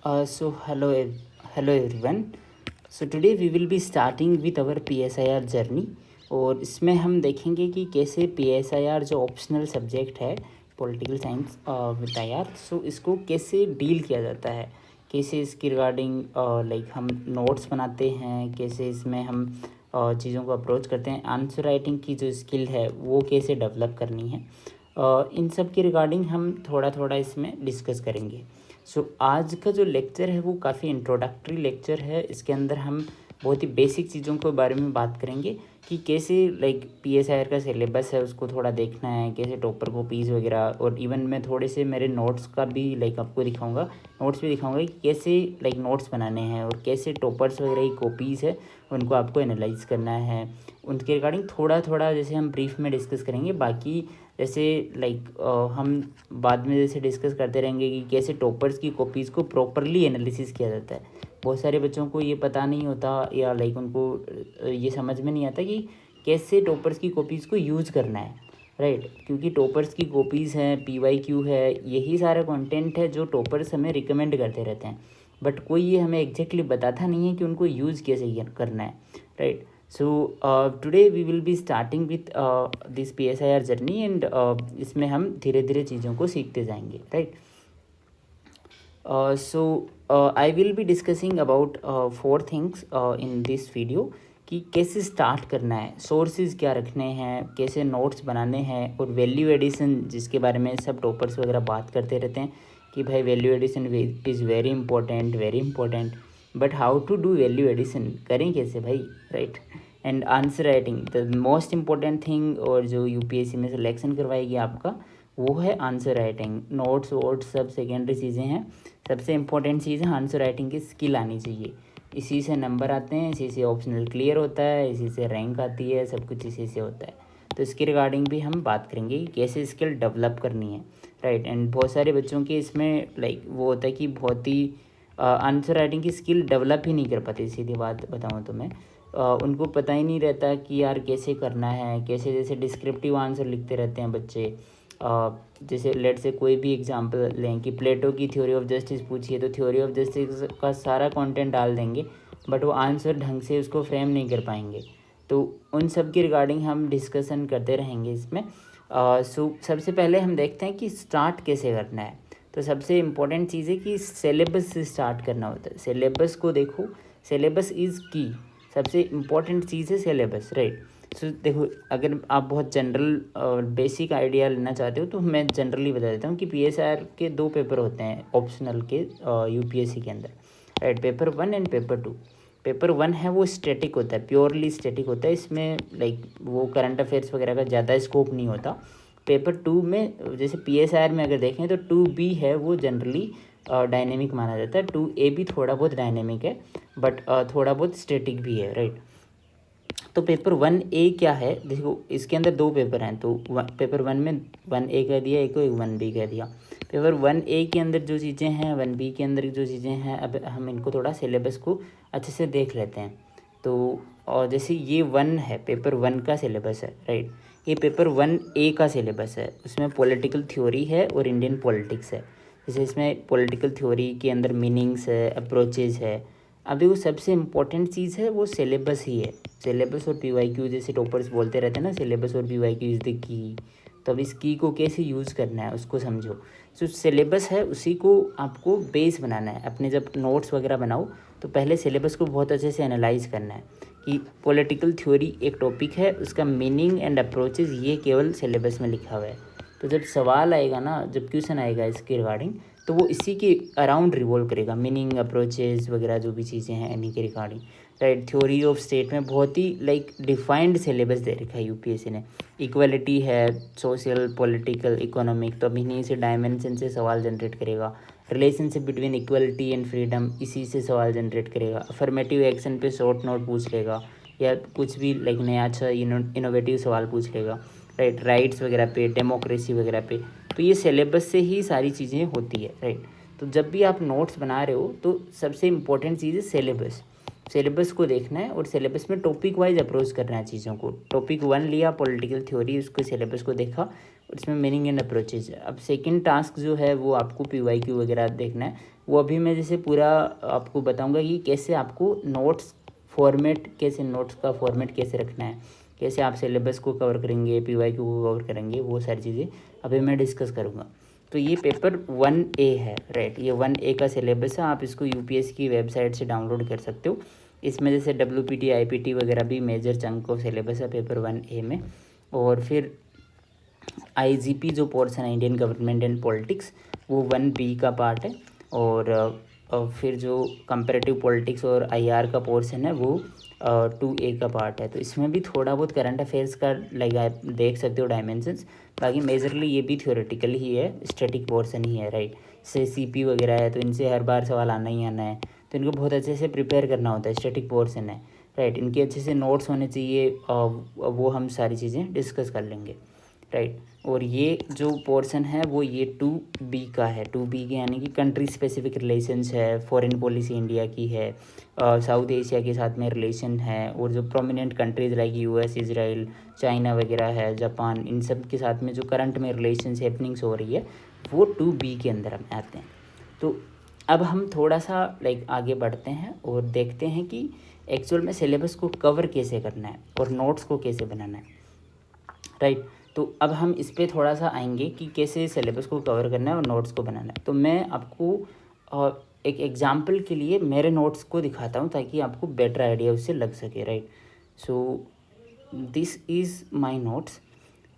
Hello everyone. So today we will be starting with our PSIR journey और इसमें हम देखेंगे कि कैसे PSIR जो ऑप्शनल सब्जेक्ट है पॉलिटिकल साइंस विद IR, सो इसको कैसे डील किया जाता है, कैसे इसकी रिगार्डिंग लाइक हम नोट्स बनाते हैं, कैसे इसमें हम चीज़ों को अप्रोच करते हैं, आंसर राइटिंग की जो स्किल है वो कैसे डेवलप करनी है, इन सब की रिगार्डिंग हम थोड़ा थोड़ा इसमें डिस्कस करेंगे। आज का जो लेक्चर है वो काफ़ी इंट्रोडक्टरी लेक्चर है। इसके अंदर हम बहुत ही बेसिक चीज़ों के बारे में बात करेंगे कि कैसे लाइक PSIR का सिलेबस है उसको थोड़ा देखना है, कैसे टॉपर कॉपीज़ वगैरह, और इवन मैं थोड़े से मेरे नोट्स का भी लाइक आपको दिखाऊंगा, नोट्स भी दिखाऊंगा कि कैसे लाइक नोट्स बनाने हैं और कैसे टॉपर्स वगैरह की कॉपीज़ है उनको आपको एनालाइज करना है। उनके रिगार्डिंग थोड़ा थोड़ा जैसे हम ब्रीफ में डिस्कस करेंगे। बाकी जैसे लाइक हम बाद में जैसे डिस्कस करते रहेंगे कि कैसे टॉपर्स की कॉपीज़ को प्रॉपरली एनालिसिस किया जाता है। बहुत सारे बच्चों को ये पता नहीं होता या लाइक उनको ये समझ में नहीं आता कि कैसे टॉपर्स की कॉपीज़ को यूज़ करना है, राइट। क्योंकि टॉपर्स की कॉपीज़ हैं, PYQ है, यही सारा कंटेंट है जो टॉपर्स हमें रिकमेंड करते रहते हैं, बट कोई ये हमें एग्जैक्टली बताता नहीं है कि उनको यूज़ कैसे करना है, right. So today we will be starting with this PSIR journey and इसमें हम धीरे धीरे चीज़ों को सीखते जाएंगे, right. I will be discussing about 4 things in this video कि कैसे स्टार्ट करना है, सोर्सेज क्या रखने हैं, कैसे नोट्स बनाने हैं, और वैल्यू एडिशन जिसके बारे में सब टॉपर्स वगैरह बात करते रहते हैं कि भाई value addition is very important, but how to do value addition, करें कैसे भाई, right. And answer writing the most important thing, और जो UPSC में सिलेक्शन करवाएगी आपका वो है आंसर राइटिंग। नोट्स वोट्स सब सेकेंडरी चीज़ें हैं, सबसे इम्पोर्टेंट चीज़ है आंसर राइटिंग की स्किल आनी चाहिए। इसी से नंबर आते हैं, इसी से ऑप्शनल क्लियर होता है, इसी से रैंक आती है, सब कुछ इसी से होता है। तो इसके रिगार्डिंग भी हम बात करेंगे कि कैसे स्किल डेवलप करनी है, राइट। एंड बहुत सारे बच्चों के इसमें लाइक वो होता है कि बहुत ही आंसर राइटिंग की स्किल डेवलप ही नहीं कर पाते। सीधी बात बताऊँ तो मैं उनको पता ही नहीं रहता कि यार कैसे करना है, कैसे जैसे डिस्क्रिप्टिव आंसर लिखते रहते हैं बच्चे। जैसे लेट से कोई भी एग्जांपल लें कि प्लेटो की थ्योरी ऑफ जस्टिस पूछिए तो थ्योरी ऑफ जस्टिस का सारा कंटेंट डाल देंगे, बट वो आंसर ढंग से उसको फ्रेम नहीं कर पाएंगे। तो उन सब की रिगार्डिंग हम डिस्कशन करते रहेंगे इसमें। सबसे पहले हम देखते हैं कि स्टार्ट कैसे करना है। तो सबसे इम्पोर्टेंट चीज़ है कि सिलेबस से स्टार्ट करना होता है। सिलेबस को देखो, सिलेबस इज़ की, सबसे इम्पोर्टेंट चीज़ है सिलेबस, राइट। सो देखो, अगर आप बहुत जनरल बेसिक आइडिया लेना चाहते हो तो मैं जनरली बता देता हूँ कि PSIR के 2 पेपर होते हैं ऑप्शनल के UPSC के अंदर, right. Paper 1 and paper 2। Paper 1 है वो स्टैटिक होता है, प्योरली स्टैटिक होता है, इसमें लाइक वो करंट अफेयर्स वगैरह का ज़्यादा स्कोप नहीं होता। पेपर 2 में जैसे PSIR में अगर देखें तो 2B है वो जनरली डायनेमिक माना जाता है, 2A भी थोड़ा बहुत डायनेमिक है, बट थोड़ा बहुत स्टैटिक भी है, राइट। तो पेपर 1A क्या है, देखो इसके अंदर 2 पेपर हैं, तो पेपर 1 में 1A कह दिया, एक को 1B कह दिया। पेपर 1A के अंदर जो चीज़ें हैं, 1B के अंदर जो चीज़ें हैं, अब हम इनको थोड़ा सिलेबस को अच्छे से देख लेते हैं। तो और जैसे ये 1 है, पेपर 1 का सिलेबस है, राइट। ये पेपर 1A का सिलेबस है, उसमें पॉलिटिकल थ्योरी है और इंडियन पॉलिटिक्स है। जैसे इसमें पॉलिटिकल थ्योरी के अंदर मीनिंग्स है, अप्रोचेज है। अभी वो सबसे इम्पोर्टेंट चीज़ है वो सिलेबस ही है। सिलेबस और PYQ जैसे टॉपर्स बोलते रहते हैं ना, सिलेबस और PYQ इज़ द की। तो अब इस की को कैसे यूज़ करना है उसको समझो। जो सिलेबस है उसी को आपको बेस बनाना है। अपने जब नोट्स वगैरह बनाओ तो पहले सिलेबस को बहुत अच्छे से एनालाइज करना है कि पॉलिटिकल थ्योरी एक टॉपिक है, उसका मीनिंग एंड अप्रोचेज ये केवल सिलेबस में लिखा हुआ है। तो जब सवाल आएगा ना, जब क्वेश्चन आएगा इसके रिगार्डिंग, तो वो इसी के अराउंड रिवॉल्व करेगा, मीनिंग, अप्रोचेज वगैरह जो भी चीज़ें हैं इन्हीं के regarding, right. Theory of state में बहुत ही लाइक डिफाइंड सिलेबस दे रखा है UPSC ने। इक्वलिटी है, सोशल, पॉलिटिकल, इकोनॉमिक, तो अब इन्हीं से डायमेंशन से सवाल जनरेट करेगा। Relationship between equality and freedom, इसी से सवाल जनरेट करेगा। अफर्मेटिव एक्शन पे शॉर्ट नोट पूछ लेगा, या कुछ भी लाइक नया अच्छा इनोवेटिव सवाल पूछ लेगा, राइट। राइट्स वगैरह पे, डेमोक्रेसी वगैरह पे, तो ये सिलेबस से ही सारी चीज़ें होती है, राइट। तो जब भी आप नोट्स बना रहे हो तो सबसे इम्पोर्टेंट चीज़ है सिलेबस। सिलेबस को देखना है और सिलेबस में टॉपिक वाइज अप्रोच करना है चीज़ों को। टॉपिक 1 लिया पॉलिटिकल थ्योरी, उसको सिलेबस को देखा और इसमें मीनिंग एंड अप्रोचेज। अब सेकंड टास्क जो है वो आपको PYQ वगैरह देखना है। वो अभी मैं जैसे पूरा आपको बताऊंगा कि कैसे आपको नोट्स फॉर्मेट, कैसे नोट्स का फॉर्मेट कैसे रखना है, कैसे आप सिलेबस को कवर करेंगे, पीवाईक्यू को कवर करेंगे, वो सारी चीज़ें अभी मैं डिस्कस करूँगा। तो ये पेपर 1A है, राइट। ये 1A का सिलेबस है, आप इसको यूपीएससी की वेबसाइट से डाउनलोड कर सकते हो। इसमें जैसे WPT IPT वगैरह भी मेजर चंक ऑफ सिलेबस है पेपर 1A में। और फिर IGP जो पोर्शन है, इंडियन गवर्नमेंट एंड पॉलिटिक्स, वो 1B का पार्ट है। और फिर जो कंपैरेटिव पॉलिटिक्स और IR का पोर्शन है वो 2A का पार्ट है। तो इसमें भी थोड़ा बहुत करंट अफेयर्स का लाइक आप देख सकते हो डायमेंशंस। बाकी मेजरली ये भी थ्योरेटिकल ही है, स्टैटिक पोर्शन ही है, राइट। से CP वगैरह है तो इनसे हर बार सवाल आना ही आना है, तो इनको बहुत अच्छे से प्रिपेयर करना होता है, स्टैटिक पोर्शन है, राइट। इनके अच्छे से नोट्स होने चाहिए, वो हम सारी चीज़ें डिस्कस कर लेंगे, राइट। और ये जो पोर्शन है वो ये 2B का है। 2B के यानी कि कंट्री स्पेसिफिक रिलेशंस है, फॉरेन पॉलिसी इंडिया की है, साउथ एशिया के साथ में रिलेशन है, और जो prominent countries like US, Israel, China वगैरह है, जापान, इन सब के साथ में जो करंट में रिलेशंस हैपनिंग्स हो रही है वो 2B के अंदर हम आते हैं। तो अब हम थोड़ा सा लाइक आगे बढ़ते हैं और देखते हैं कि एक्चुअल में सिलेबस को कवर कैसे करना है और नोट्स को कैसे बनाना है, राइट। तो अब हम इस पर थोड़ा सा आएंगे कि कैसे सिलेबस को कवर करना है और नोट्स को बनाना है। तो मैं आपको एक एग्जांपल के लिए मेरे नोट्स को दिखाता हूँ ताकि आपको बेटर आइडिया उससे लग सके, right. So this is my notes.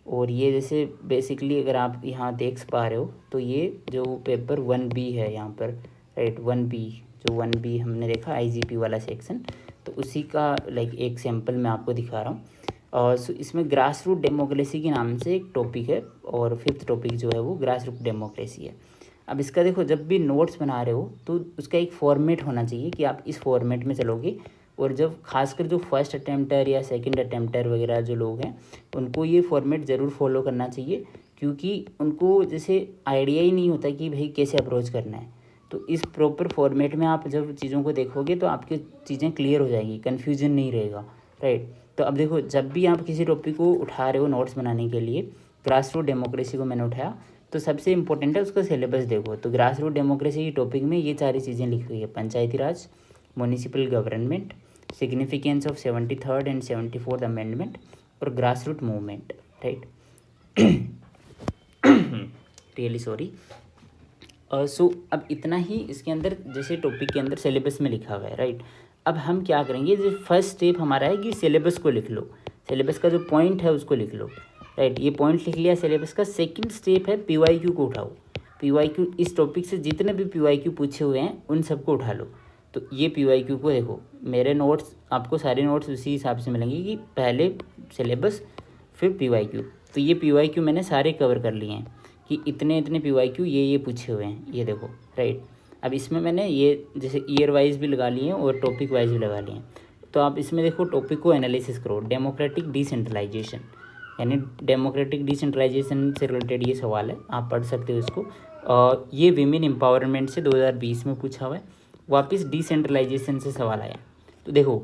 और ये जैसे बेसिकली अगर आप यहाँ देख पा रहे हो तो ये जो पेपर 1B है यहाँ पर, राइट, 1B, जो 1B हमने देखा IGP वाला सेक्शन, तो उसी का लाइक एक सैम्पल मैं आपको दिखा रहा हूँ। सो इसमें ग्रास रूट डेमोक्रेसी के नाम से एक टॉपिक है, और 5th टॉपिक जो है वो ग्रास रूट डेमोक्रेसी है। अब इसका देखो, जब भी नोट्स बना रहे हो तो उसका एक फॉर्मेट होना चाहिए कि आप इस फॉर्मेट में चलोगे। और जब खासकर जो फर्स्ट अटैम्प्टर या सेकंड अटैम्प्टर वगैरह जो लोग हैं उनको ये फॉर्मेट ज़रूर फॉलो करना चाहिए, क्योंकि उनको जैसे आइडिया ही नहीं होता कि भाई कैसे अप्रोच करना है। तो इस प्रॉपर फॉर्मेट में आप जब चीज़ों को देखोगे तो आपकी चीज़ें क्लियर हो जाएंगी, कन्फ्यूजन नहीं रहेगा, राइट। तो अब देखो, जब भी आप किसी टॉपिक को उठा रहे हो नोट्स बनाने के लिए, ग्रास रूट डेमोक्रेसी को मैंने उठाया तो सबसे इंपॉर्टेंट है उसका सिलेबस देखो। तो ग्रास रूट डेमोक्रेसी की टॉपिक में ये सारी चीज़ें लिखी हुई है: Panchayati Raj, municipal government, significance of 73rd and 74th amendment, और grass root movement, right. Really sorry. So अब इतना ही इसके अंदर जैसे टॉपिक के अंदर सिलेबस में लिखा हुआ है, राइट। अब हम क्या करेंगे, जो फर्स्ट स्टेप हमारा है कि सिलेबस को लिख लो, सिलेबस का जो पॉइंट है उसको लिख लो, राइट। ये पॉइंट लिख लिया सिलेबस का। सेकंड स्टेप है PYQ को उठाओ। PYQ, इस टॉपिक से जितने भी PYQ पूछे हुए हैं उन सबको उठा लो। तो ये PYQ को देखो, मेरे नोट्स आपको सारे नोट्स उसी हिसाब से मिलेंगे कि पहले सिलेबस फिर PYQ। तो ये PYQ मैंने सारे कवर कर लिए हैं कि इतने इतने PYQ ये पूछे हुए हैं, ये देखो, राइट। अब इसमें मैंने ये जैसे ईयर वाइज भी लगा लिए हैं और टॉपिक वाइज भी लगा लिए हैं। तो आप इसमें देखो, टॉपिक को एनालिसिस करो, डेमोक्रेटिक डिसेंट्रलाइजेशन, यानी डेमोक्रेटिक डिसेंट्रलाइजेशन से रिलेटेड ये सवाल है, आप पढ़ सकते हो इसको। ये विमेन एम्पावरमेंट से 2020 में पूछा हुआ है। वापस डिसेंट्रलाइजेशन से सवाल आया, तो देखो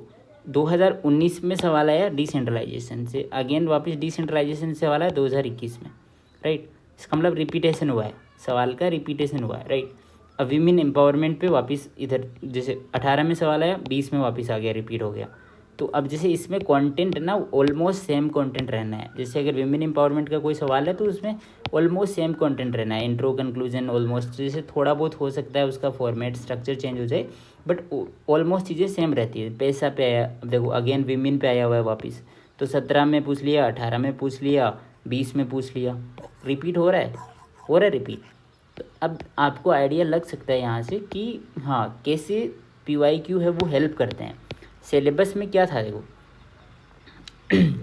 2019 में सवाल आया डिसेंट्रलाइजेशन से, अगेन वापस डिसेंट्रलाइजेशन से सवाल आया 2021 में, राइट। इसका मतलब रिपीटेशन हुआ है, सवाल का रिपीटेशन हुआ है, राइट। अब विमेन एम्पावरमेंट पे वापस इधर जैसे 18 में सवाल आया, 20 में वापस आ गया, रिपीट हो गया। तो अब जैसे इसमें कंटेंट ना ऑलमोस्ट सेम कंटेंट रहना है। जैसे अगर विमेन एम्पावरमेंट का कोई सवाल है तो उसमें ऑलमोस्ट सेम कंटेंट रहना है, इंट्रो कंक्लूजन ऑलमोस्ट, जैसे थोड़ा बहुत हो सकता है उसका फॉर्मेट स्ट्रक्चर चेंज हो जाए, बट ऑलमोस्ट चीज़ें सेम रहती है। पैसा पे आया, अब देखो अगेन विमेन पे आया हुआ है वापस, तो 17 में पूछ लिया, 18 में पूछ लिया, 20 में पूछ लिया, रिपीट हो रहा है रिपीट। तो अब आपको आइडिया लग सकता है यहाँ से कि हाँ कैसे PYQ है वो हेल्प करते हैं। सिलेबस में क्या था देखो,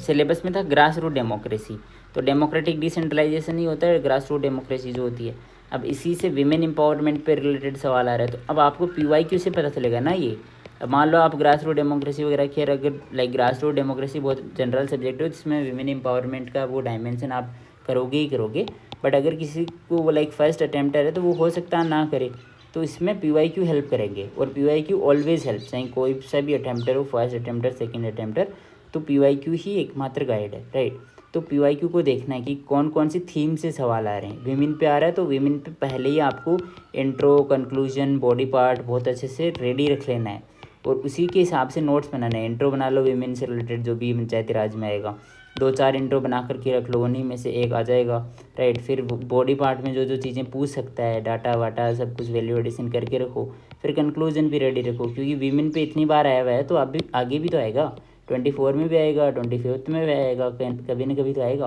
सिलेबस में था ग्रास रूट डेमोक्रेसी, तो डेमोक्रेटिक डिसेंट्रलाइजेशन ही होता है ग्रास रूट डेमोक्रेसी जो होती है। अब इसी से विमेन एम्पावरमेंट पे रिलेटेड सवाल आ रहा है, तो अब आपको PYQ से पता चलेगा ना ये। अब मान लो आप ग्रास रूट डेमोक्रेसी वगैरह खैर, अगर लाइक ग्रास रूट डेमोक्रेसी बहुत जनरल सब्जेक्ट हो जिसमें विमेन एम्पावरमेंट का वो डायमेंशन आप करोगे ही करोगे, बट अगर किसी को वो लाइक फर्स्ट अटैम्प्टर है तो वो हो सकता है ना करे, तो इसमें PYQ हेल्प करेंगे। और PYQ ऑलवेज हेल्प, चाहे कोई सा भी अटैम्प्टर हो, फर्स्ट अटैम्प्टर, सेकंड अटैम्प्टर, तो PYQ ही एकमात्र गाइड है, राइट। तो PYQ को देखना है कि कौन कौन सी थीम से सवाल आ रहे हैं। विमेन पे आ रहा है तो विमेन पे पहले ही आपको इंट्रो, कंक्लूजन, बॉडी पार्ट बहुत अच्छे से रेडी रख लेना है और उसी के हिसाब से नोट्स बनाना है। इंट्रो बना लो विमेन से रिलेटेड जो भी पंचायती राज में आएगा, 2-4 इंट्रो बना करके रख लो, उन्हीं में से एक आ जाएगा, राइट। फिर बॉडी पार्ट में जो जो चीज़ें पूछ सकता है, डाटा वाटा सब कुछ वैल्यू एडिशन करके रखो। फिर कंक्लूजन भी रेडी रखो, क्योंकि विमेन पे इतनी बार आया हुआ है तो अब भी आगे भी तो आएगा, 24 में भी आएगा, 25th में भी आएगा, कभी ना कभी तो आएगा,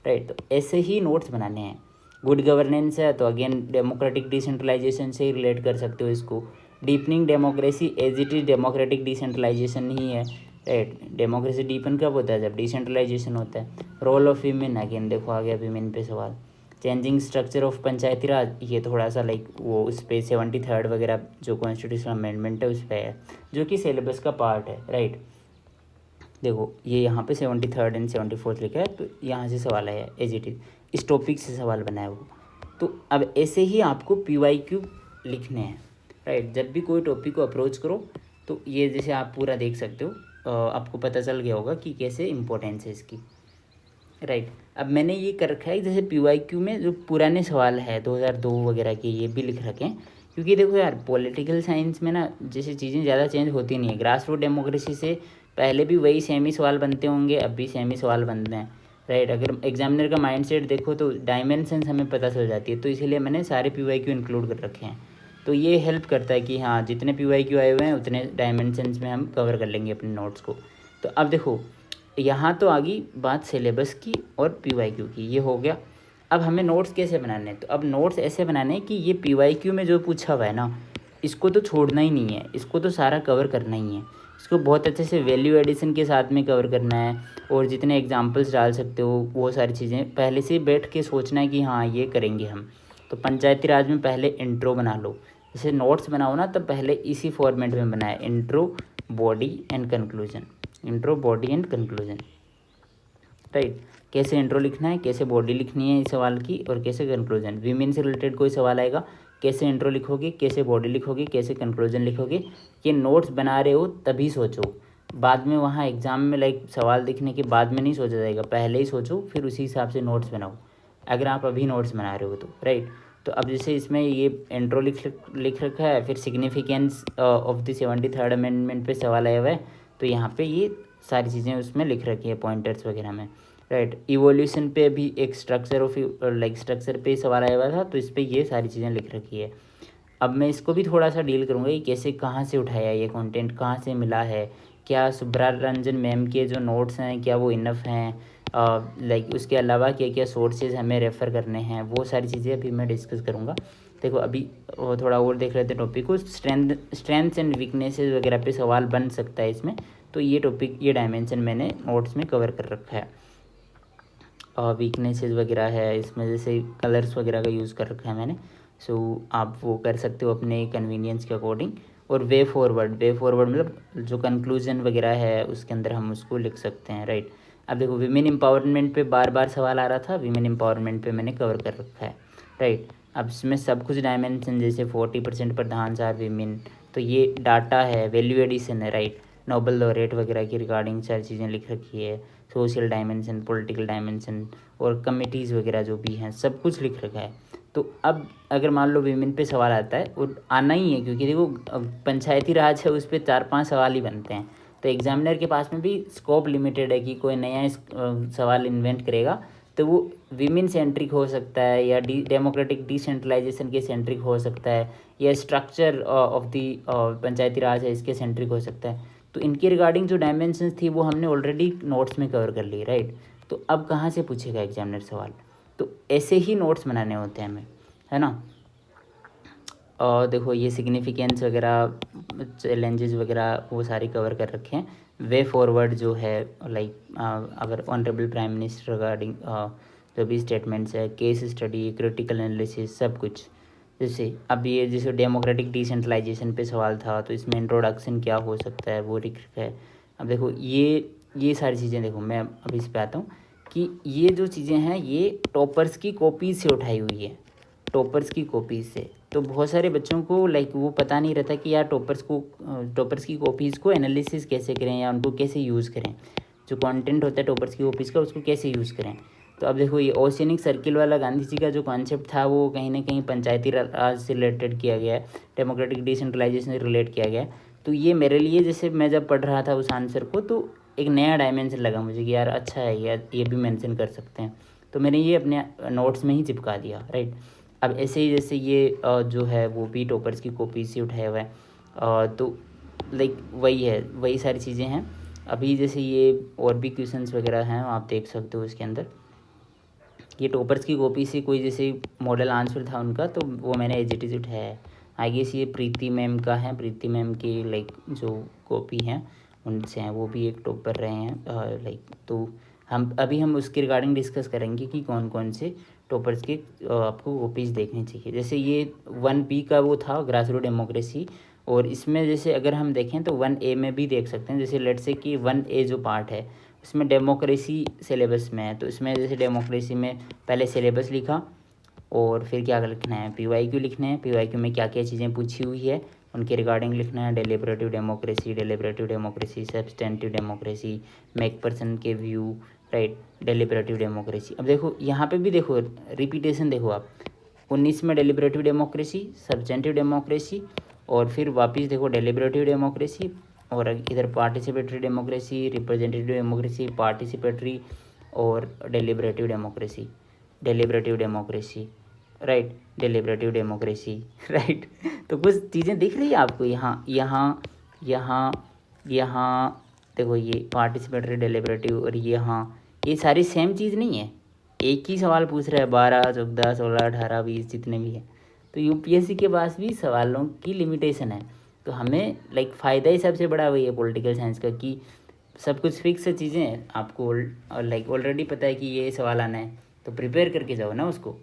राइट। तो ऐसे ही नोट्स बनाने हैं। गुड गवर्नेंस है तो अगेन डेमोक्रेटिक डिसेंट्रलाइजेशन से ही रिलेट कर सकते हो इसको। Deepening democracy as it is democratic decentralization ही है, राइट। डेमोक्रेसी डीपन कब होता है? जब डिसेंट्रलाइजेशन होता है। रोल ऑफ वीमेन, अगेन देखो आ गया वीमेन पे सवाल। चेंजिंग स्ट्रक्चर ऑफ पंचायती राज, ये थोड़ा सा लाइक वो उस पर 73rd वगैरह जो कॉन्स्टिट्यूशनल अमेंडमेंट है उस पर है, जो कि सिलेबस का पार्ट है, राइट। देखो ये यहाँ पे 73rd एंड 74th लिखा है, तो यहाँ से सवाल आया एज इट इज, इस टॉपिक से सवाल बना है वो। तो अब ऐसे ही आपको PYQ लिखने हैं, राइट। जब भी कोई टॉपिक को अप्रोच करो तो ये जैसे आप पूरा देख सकते हो, आपको पता चल गया होगा कि कैसे इम्पोर्टेंस है इसकी, राइट। अब मैंने ये कर रखा है जैसे PYQ में जो पुराने सवाल है 2002 वगैरह के, ये भी लिख रखे हैं। क्योंकि देखो यार पॉलिटिकल साइंस में ना जैसे चीज़ें ज़्यादा चेंज होती नहीं है। ग्रास रूट डेमोक्रेसी से पहले भी वही सेम ही सवाल बनते होंगे, अब भी सेम ही सवाल बनते हैं, राइट। अगर एग्जामिनर का माइंडसेट देखो तो डायमेंशंस हमें पता चल जाती है, तो इसीलिए मैंने सारे PYQ इंक्लूड कर रखे हैं। तो ये हेल्प करता है कि हाँ जितने PYQ आए हुए हैं उतने डायमेंशंस में हम कवर कर लेंगे अपने नोट्स को। तो अब देखो यहाँ तो आ गई बात सिलेबस की और PYQ की, ये हो गया। अब हमें नोट्स कैसे बनाने हैं? तो अब नोट्स ऐसे बनाने हैं कि ये PYQ में जो पूछा हुआ है ना, इसको तो छोड़ना ही नहीं है, इसको तो सारा कवर करना ही है। इसको बहुत अच्छे से वैल्यू एडिशन के साथ में कवर करना है और जितने एग्जांपल्स डाल सकते हो वो सारी चीज़ें पहले से बैठ के सोचना है कि हाँ ये करेंगे हम। तो पंचायती राज में पहले इंट्रो बना लो, जैसे नोट्स बनाओ ना, तब पहले इसी फॉर्मेट में बनाए, intro, body and conclusion. Intro, body and conclusion, right. कैसे इंट्रो लिखना है, कैसे बॉडी लिखनी है इस सवाल की, और कैसे कंक्लूजन। विमेन से रिलेटेड कोई सवाल आएगा, कैसे इंट्रो लिखोगे, कैसे बॉडी लिखोगे, कैसे कंक्लूजन लिखोगे। ये नोट्स बना रहे हो तभी सोचो, बाद में वहाँ एग्जाम में लाइक सवाल दिखने के बाद में नहीं सोचा जाएगा, पहले ही सोचो फिर उसी हिसाब से नोट्स बनाओ, अगर आप अभी नोट्स बना रहे हो तो, राइट। तो अब जैसे इसमें ये इंट्रो लिख रखा है, फिर significance of the 73rd amendment पे सवाल आया हुआ है, तो यहाँ पे ये सारी चीज़ें उसमें लिख रखी है पॉइंटर्स वगैरह में, राइट। इवोल्यूशन पे भी एक स्ट्रक्चर ऑफ लाइक स्ट्रक्चर पे सवाल आया हुआ था, तो इस पर ये सारी चीज़ें लिख रखी है। अब मैं इसको भी थोड़ा सा डील करूँगा कि कैसे, कहाँ से उठाया ये कंटेंट, कहाँ से मिला है, क्या सुब्रा रंजन मैम के जो नोट्स हैं क्या वो इनफ हैं, लाइक उसके अलावा क्या क्या सोर्सेज हमें रेफ़र करने हैं, वो सारी चीज़ें अभी मैं डिस्कस करूँगा। देखो अभी वो थोड़ा और देख लेते हैं टॉपिक को। स्ट्रेंथ्स एंड वीकनेसेस वगैरह पे सवाल बन सकता है इसमें, तो ये टॉपिक, ये डायमेंशन मैंने नोट्स में कवर कर रखा है। वीकनेसेस वगैरह है इसमें, जैसे कलर्स वगैरह का यूज़ कर रखा है मैंने, सो आप वो कर सकते हो अपने कन्वीनियंस के अकॉर्डिंग। और वे फॉरवर्ड मतलब जो कंक्लूजन वगैरह है उसके अंदर हम उसको लिख सकते हैं, राइट। अब देखो विमेन एम्पावरमेंट पे बार बार सवाल आ रहा था, विमेन एम्पावरमेंट पे मैंने कवर कर रखा है, राइट। अब इसमें सब कुछ डायमेंशन, जैसे 40% प्रधान सार विमेन, तो ये डाटा है, वैल्यू एडिशन है, राइट। नोबल लॉरेट वगैरह की रिगार्डिंग सारी चीज़ें लिख रखी है, सोशल डायमेंशन, पॉलिटिकल डायमेंशन और कमिटीज़ वगैरह जो भी हैं सब कुछ लिख रखा है। तो अब अगर मान लो विमेन पे सवाल आता है, और आना ही है क्योंकि देखो पंचायती राज है, उस पर 4-5 सवाल ही बनते हैं, तो एग्जामिनर के पास में भी स्कोप लिमिटेड है कि कोई नया सवाल इन्वेंट करेगा तो वो विमेन सेंट्रिक हो सकता है, या डेमोक्रेटिक डिसेंट्रलाइजेशन के सेंट्रिक हो सकता है, या स्ट्रक्चर ऑफ दी पंचायती राज है इसके सेंट्रिक हो सकता है। तो इनके रिगार्डिंग जो डायमेंशंस थी वो हमने ऑलरेडी नोट्स में कवर कर ली, राइट। तो अब कहाँ से पूछेगा एग्जामिनर सवाल? तो ऐसे ही नोट्स बनाने होते हैं हमें, है ना। और देखो ये सिग्निफिकेंस वगैरह, चैलेंजेस वगैरह वो सारी कवर कर रखे हैं। वे फॉरवर्ड जो है लाइक अगर ऑनरेबल प्राइम मिनिस्टर रिगार्डिंग जो भी स्टेटमेंट्स है, केस स्टडी, क्रिटिकल एनालिसिस, सब कुछ। जैसे अब ये जैसे डेमोक्रेटिक डिसेंट्रलाइजेशन पे सवाल था, तो इसमें इंट्रोडक्शन क्या हो सकता है वो लिख रखा है। अब देखो ये सारी चीज़ें, देखो मैं अभी इस पर आता हूँ कि ये जो चीज़ें हैं ये टॉपर्स की कॉपीज से उठाई हुई है, टॉपर्स की कॉपीज से। तो बहुत सारे बच्चों को लाइक वो पता नहीं रहता कि यार टॉपर्स की कॉपीज़ को एनालिसिस कैसे करें या उनको कैसे यूज़ करें। जो कंटेंट होता है टॉपर्स की कॉपीज़ का उसको कैसे यूज़ करें। तो अब देखो ये ओशियनिक सर्किल वाला गांधी जी का जो कॉन्सेप्ट था वो कहीं ना कहीं पंचायती राज से रिलेटेड किया गया है, डेमोक्रेटिक डिसेंट्रलाइजेशन से रिलेट किया गया है। तो ये मेरे लिए जैसे मैं जब पढ़ रहा था उस आंसर को तो एक नया डायमेंशन लगा मुझे कि यार अच्छा है यार, ये भी मेंशन कर सकते हैं। तो मैंने ये अपने नोट्स में ही चिपका दिया, राइट। अब ऐसे ही जैसे ये जो है वो भी टॉपर्स की कॉपी से उठाया हुआ है, तो लाइक वही है, वही सारी चीज़ें हैं। अभी जैसे ये और भी क्वेश्चंस वगैरह हैं आप देख सकते हो इसके अंदर। ये टॉपर्स की कॉपी से कोई जैसे मॉडल आंसर था उनका तो वो मैंने एज इट इज़ उठाया है। आई गेस ये प्रीति मैम का है, प्रीति मैम की लाइक जो कॉपी हैं उनसे हैं, वो भी एक टॉपर रहे हैं लाइक। तो हम उसके रिगार्डिंग डिस्कस करेंगे कि कौन कौन से टॉपर्स के आपको कॉपीज़ देखनी चाहिए। जैसे ये 1B का वो था ग्रास रूट डेमोक्रेसी, और इसमें जैसे अगर हम देखें तो 1A में भी देख सकते हैं। जैसे लेट से कि 1A जो पार्ट है इसमें डेमोक्रेसी सिलेबस में है, तो इसमें जैसे डेमोक्रेसी में पहले सिलेबस लिखा और फिर क्या लिखना है, PYQ लिखने हैं, PYQ में क्या क्या चीज़ें पूछी हुई है उनके रिगार्डिंग लिखना है। Deliberative democracy, substantive democracy, make person के व्यू, राइट, डेलिब्रेटिव डेमोक्रेसी। अब देखो यहाँ पे भी देखो रिपीटेशन देखो आप, 19 में डेलिब्रेटिव डेमोक्रेसी, सब्सटेंटिव डेमोक्रेसी, और फिर वापस देखो डेलिब्रेटिव डेमोक्रेसी, और इधर participatory democracy, representative democracy, participatory, और deliberative democracy, right, deliberative democracy right. तो कुछ चीज़ें दिख रही है आपको यहाँ यहाँ यहाँ यहाँ देखो, ये पार्टिसिपेटरी, डेलिब्रेटिव, और ये सारी सेम चीज़ नहीं है। एक ही सवाल पूछ रहा है, 12, 14, 16, 18, 20 जितने भी हैं। तो यूपीएससी के पास भी सवालों की लिमिटेशन है। तो हमें लाइक फ़ायदा ही सबसे बड़ा वही है पॉलिटिकल साइंस का कि सब कुछ फिक्स चीज़ें हैं, आपको लाइक ऑलरेडी पता है कि ये सवाल आना है, तो प्रिपेयर करके जाओ ना उसको।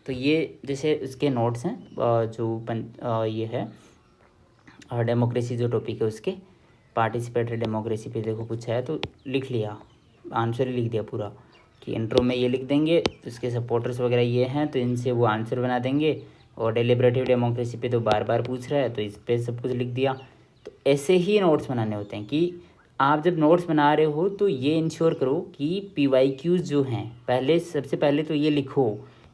तो ये जैसे इसके नोट्स हैं ये है डेमोक्रेसी जो टॉपिक है उसके, पार्टिसिपेटरी डेमोक्रेसी पे देखो कुछ है तो लिख लिया, आंसर ही लिख दिया पूरा कि इंट्रो में ये लिख देंगे, इसके सपोर्टर्स वगैरह ये हैं तो इनसे वो आंसर बना देंगे। और डेलिब्रेटिव डेमोक्रेसी पे तो बार बार पूछ रहा है तो इस पर सब कुछ लिख दिया। तो ऐसे ही नोट्स बनाने होते हैं कि आप जब नोट्स बना रहे हो तो ये इंश्योर करो कि PYQs जो हैं पहले, सबसे पहले तो ये लिखो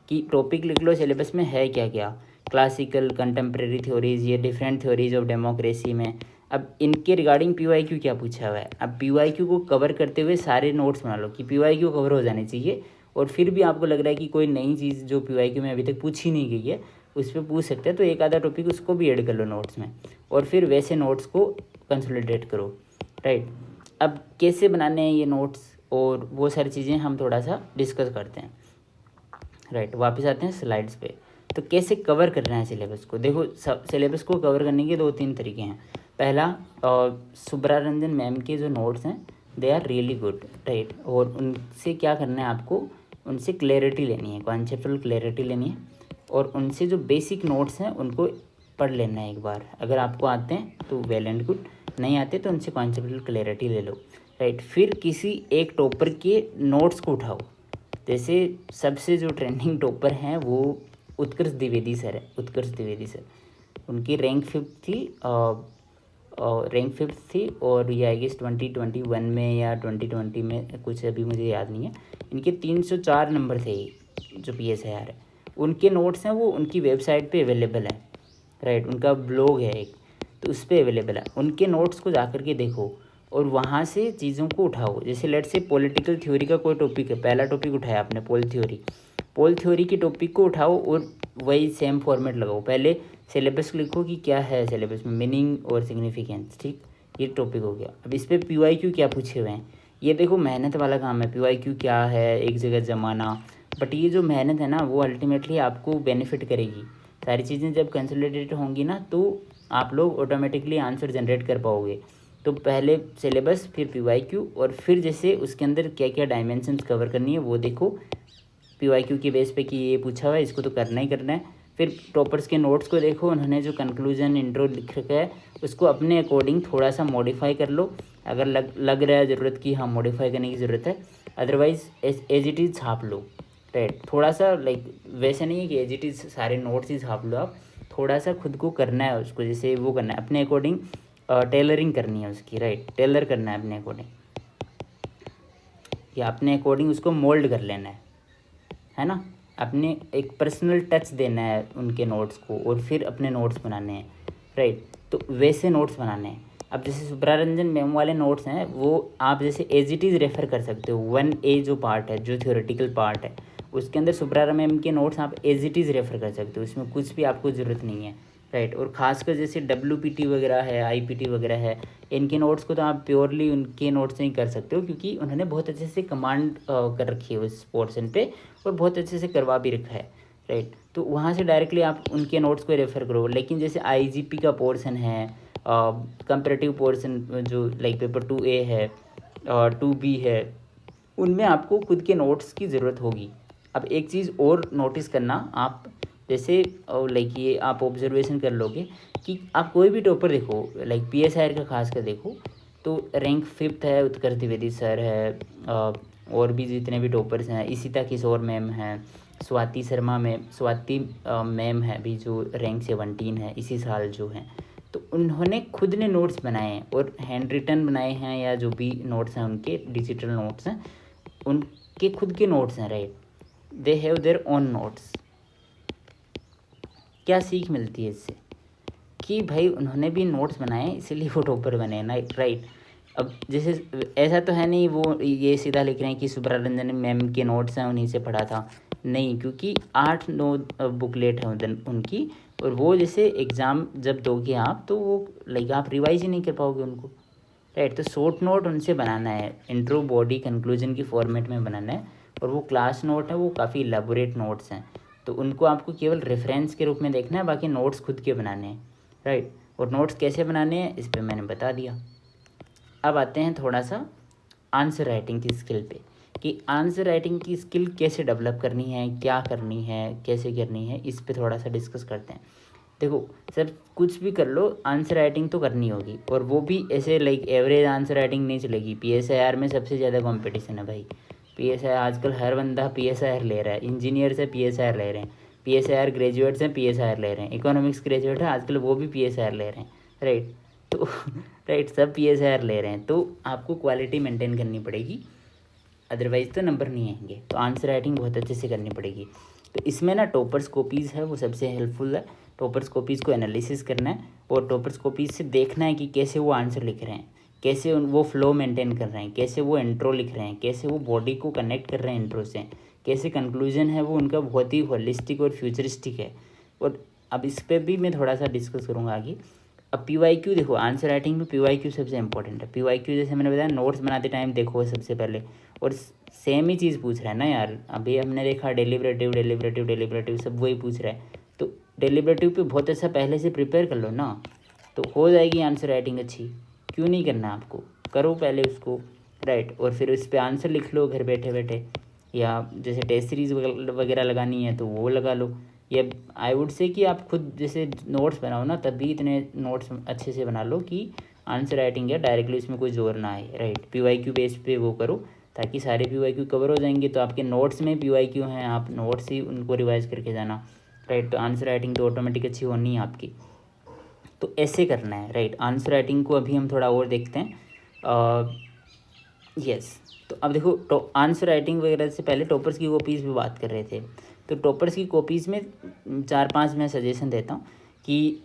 कि टॉपिक लिख लो सिलेबस में है क्या क्या, क्लासिकल, कंटेम्प्रेरी थ्योरीज, ये डिफरेंट थ्योरीज ऑफ डेमोक्रेसी में। अब इनके रिगार्डिंग PYQ क्या पूछा हुआ है, अब PYQ को कवर करते हुए सारे नोट्स बना लो कि PYQ कवर हो जाने चाहिए। और फिर भी आपको लग रहा है कि कोई नई चीज़ जो PYQ में अभी तक पूछी नहीं गई है उस पर पूछ सकते हैं, तो एक आधा टॉपिक उसको भी ऐड कर लो नोट्स में, और फिर वैसे नोट्स को कंसोलिडेट करो, राइट। अब कैसे बनाने हैं ये नोट्स और वो सारी चीज़ें हम थोड़ा सा डिस्कस करते हैं, राइट। वापस आते हैं स्लाइड्स पे। तो कैसे कवर करना है सिलेबस को, देखो सिलेबस को कवर करने के 2-3 तरीके हैं। पहला, सुब्रा रंजन मैम के जो नोट्स हैं they are really good, right. और उनसे क्या करना है आपको, उनसे क्लैरिटी लेनी है, कॉन्सेप्चुअल क्लैरिटी लेनी है, और उनसे जो बेसिक नोट्स हैं उनको पढ़ लेना है एक बार। अगर आपको आते हैं तो वेल एंड गुड, नहीं आते तो उनसे कॉन्सेप्चुअल क्लैरिटी ले लो, राइट। फिर किसी एक टॉपर के नोट्स को उठाओ। जैसे सबसे जो ट्रेंडिंग टॉपर हैं वो उत्कर्ष द्विवेदी सर है, उत्कर्ष द्विवेदी सर। उनकी रैंक 5th थी और ये आई गेस 2021 में या 2020 में, कुछ अभी मुझे याद नहीं है। इनके 304 नंबर थे जो PSIR है। उनके नोट्स हैं वो उनकी वेबसाइट पे अवेलेबल है, राइट। उनका ब्लॉग है एक, तो उस पर अवेलेबल है। उनके नोट्स को जा कर के देखो और वहाँ से चीज़ों को उठाओ। जैसे लेट से पॉलिटिकल थ्योरी का कोई टॉपिक है, पहला टॉपिक उठाया आपने पोल थ्योरी के टॉपिक को उठाओ और वही सेम फॉर्मेट लगाओ। पहले सिलेबस लिखो कि क्या है सिलेबस में, मीनिंग और सिग्निफिकेंस, ठीक, ये टॉपिक हो गया। अब इस पर PYQ क्या पूछे हुए हैं, ये देखो मेहनत वाला काम है। PYQ क्या है, एक जगह जमाना, बट ये जो मेहनत है ना वो अल्टीमेटली आपको बेनिफिट करेगी। सारी चीज़ें जब कंसोलिडेटेड होंगी ना तो आप लोग ऑटोमेटिकली आंसर जनरेट कर पाओगे। तो पहले सिलेबस, फिर PYQ, और फिर जैसे उसके अंदर क्या क्या डायमेंशंस कवर करनी है वो देखो PYQ के बेस पे कि ये पूछा हुआ है इसको तो करना ही करना है। फिर टॉपर्स के नोट्स को देखो, उन्होंने जो कंक्लूजन इंट्रो लिख रखा है उसको अपने अकॉर्डिंग थोड़ा सा मॉडिफाई कर लो, अगर लग रहा है ज़रूरत की हाँ मॉडिफाई करने की ज़रूरत है। अदरवाइज़ एज इट इज़ छाप लो, राइट। थोड़ा सा लाइक वैसे नहीं है कि एज इट इज़ सारे नोट्स ही छाप लो, आप थोड़ा सा खुद को करना है उसको, जैसे वो करना है अपने अकॉर्डिंग, टेलरिंग करनी है उसकी, राइट, टेलर करना है अपने अकॉर्डिंग। या अपने अकॉर्डिंग उसको मोल्ड कर लेना है ना। अपने एक पर्सनल टच देना है उनके नोट्स को और फिर अपने नोट्स बनाने हैं, राइट। तो वैसे नोट्स बनाने हैं। अब जैसे सुब्रारंजन मैम वाले नोट्स हैं वो आप जैसे एज इट इज़ रेफ़र कर सकते हो। 1A जो पार्ट है, जो थ्योरेटिकल पार्ट है, उसके अंदर सुब्रारा मैम के नोट्स आप एज इट इज़ रेफ़र कर सकते हो, इसमें कुछ भी आपको ज़रूरत नहीं है, राइट। और ख़ासकर जैसे WPT वगैरह है, IPT वगैरह है, इनके नोट्स को तो आप प्योरली उनके नोट्स से ही कर सकते हो, क्योंकि उन्होंने बहुत अच्छे से कमांड कर रखी है उस पोर्शन पे और बहुत अच्छे से करवा भी रखा है, राइट। तो वहाँ से डायरेक्टली आप उनके नोट्स को रेफ़र करो। लेकिन जैसे IGP का पोर्शन है, कंपेरेटिव पोर्शन जो लाइक पेपर 2A है और 2B है, उनमें आपको खुद के नोट्स की ज़रूरत होगी। अब एक चीज़ और नोटिस करना, आप जैसे लाइक ये आप ऑब्जर्वेशन कर लोगे कि आप कोई भी टॉपर देखो, लाइक PSIR का खास कर देखो तो रैंक 5th है, उत्कर्ष द्विवेदी सर है, और भी जितने भी टॉपर्स हैं, इशिता किशोर मैम हैं, स्वाति शर्मा मैम, स्वाति मैम है भी जो रैंक 17 है इसी साल जो हैं। तो उन्होंने खुद ने नोट्स बनाए हैं और हैंड रिटन बनाए हैं, या जो भी नोट्स हैं उनके डिजिटल नोट्स हैं, उनके खुद के नोट्स हैं, right. They have their own notes. क्या सीख मिलती है इससे कि भाई उन्होंने भी नोट्स बनाए इसलिए वो टॉपर बने ना, राइट। अब जैसे ऐसा तो है नहीं वो ये सीधा लिख रहे हैं कि सुब्रारंजन मैम के नोट्स हैं उन्हीं से पढ़ा था, नहीं, क्योंकि 8-9 बुकलेट है उनकी, और वो जैसे एग्ज़ाम जब दोगे आप तो वो लाइक आप रिवाइज ही नहीं कर पाओगे उनको, राइट। तो शॉर्ट नोट उनसे बनाना है, इंट्रो बॉडी कंक्लूजन की फॉर्मेट में बनाना है, और वो क्लास नोट है वो काफ़ी इलेबोरेट नोट्स हैं, तो उनको आपको केवल रेफरेंस के रूप में देखना है, बाकी नोट्स खुद के बनाने हैं, राइट। और नोट्स कैसे बनाने हैं इस पर मैंने बता दिया। अब आते हैं थोड़ा सा आंसर राइटिंग की स्किल पे, कि आंसर राइटिंग की स्किल कैसे डेवलप करनी है, क्या करनी है, कैसे करनी है, इस पे थोड़ा सा डिस्कस करते हैं। देखो सर, कुछ भी कर लो, आंसर राइटिंग तो करनी होगी, और वो भी ऐसे लाइक एवरेज आंसर राइटिंग नहीं चलेगी। PSIR में सबसे ज़्यादा कंपटीशन है भाई। PSIR आजकल हर बंदा PSIR ले रहा है, इंजीनियर से PSIR ले रहे हैं, PSIR ग्रेजुएट से PSIR ले रहे हैं, इकोनॉमिक्स ग्रेजुएट है आजकल वो भी PSIR ले रहे हैं, राइट। तो राइट, सब PSIR ले रहे हैं, तो आपको क्वालिटी मेंटेन करनी पड़ेगी, अदरवाइज़ तो नंबर नहीं आएंगे। तो आंसर राइटिंग बहुत अच्छे से करनी पड़ेगी। तो इसमें ना टॉपर्स कॉपीज़ है वो सबसे हेल्पफुल है। टॉपर्स कॉपीज़ को एनालिसिस करना है और टॉपर्स कॉपीज़ से देखना है कि कैसे वो आंसर लिख रहे हैं, कैसे वो फ्लो मेंटेन कर रहे हैं, कैसे वो इंट्रो लिख रहे हैं, कैसे वो बॉडी को कनेक्ट कर रहे हैं इंट्रो से, कैसे कंक्लूजन है वो उनका बहुत ही होलिस्टिक और फ्यूचरिस्टिक है। और अब इस पर भी मैं थोड़ा सा डिस्कस करूँगा आगे। अब PYQ देखो, आंसर राइटिंग में PYQ सबसे इंपॉर्टेंट है। PYQ जैसे मैंने बताया नोट्स बनाते टाइम देखो सबसे पहले, और सेम ही चीज़ पूछ रहा है ना यार। अभी हमने देखा डेलिब्रेटिव डेलिब्रेटिव डेलिब्रेटिव सब वही पूछ रहा है, तो डेलिब्रेटिव पे बहुत अच्छा पहले से प्रिपेयर कर लो ना, तो हो जाएगी आंसर राइटिंग अच्छी। क्यों नहीं करना आपको, करो पहले उसको, राइट। और फिर उस पर आंसर लिख लो घर बैठे बैठे, या जैसे टेस्ट सीरीज़ वगैरह लगानी है तो वो लगा लो, या आई वुड से कि आप खुद जैसे नोट्स बनाओ ना, तभी इतने नोट्स अच्छे से बना लो कि आंसर राइटिंग या डायरेक्टली इसमें कोई जोर ना आए, राइट। PYQ बेस पे वो करो ताकि सारे PYQ कवर हो जाएंगे, तो आपके नोट्स में PYQ हैं, आप नोट्स ही उनको रिवाइज करके जाना, राइट। तो आंसर राइटिंग तो ऑटोमेटिक अच्छी होनी है आपकी। तो ऐसे करना है, राइट। आंसर राइटिंग को अभी हम थोड़ा और देखते हैं। यस, तो अब देखो, तो आंसर राइटिंग वगैरह से पहले टॉपर्स की कॉपीज़ भी बात कर रहे थे, तो टॉपर्स की कॉपीज़ में 4-5 मैं सजेशन देता हूँ कि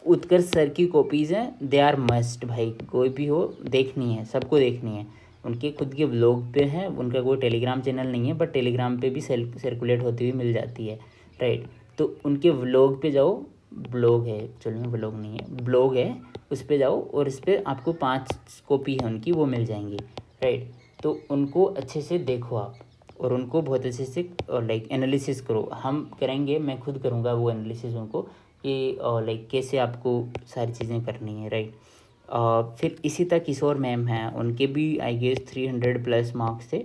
उत्कर्ष सर की कॉपीज़ हैं, दे आर मस्ट भाई, कोई भी हो देखनी है, सबको देखनी है। उनके खुद के ब्लॉग पे है, उनका कोई टेलीग्राम चैनल नहीं है, बट टेलीग्राम पे भी सर्कुलेट होती हुई मिल जाती है, राइट। तो उनके व्लॉग पे जाओ, ब्लॉग है, चलो ब्लॉग नहीं है, ब्लॉग है, उस पर जाओ और इस पर आपको 5 कॉपी है उनकी, वो मिल जाएंगी, राइट। तो उनको अच्छे से देखो आप, और उनको बहुत अच्छे से लाइक एनालिसिस करो। हम करेंगे, मैं खुद करूँगा वो एनालिसिस उनको, कि लाइक कैसे आपको सारी चीज़ें करनी है, राइट। फिर इशिता किशोर मैम हैं, उनके भी आई गेस 300+ मार्क्स थे,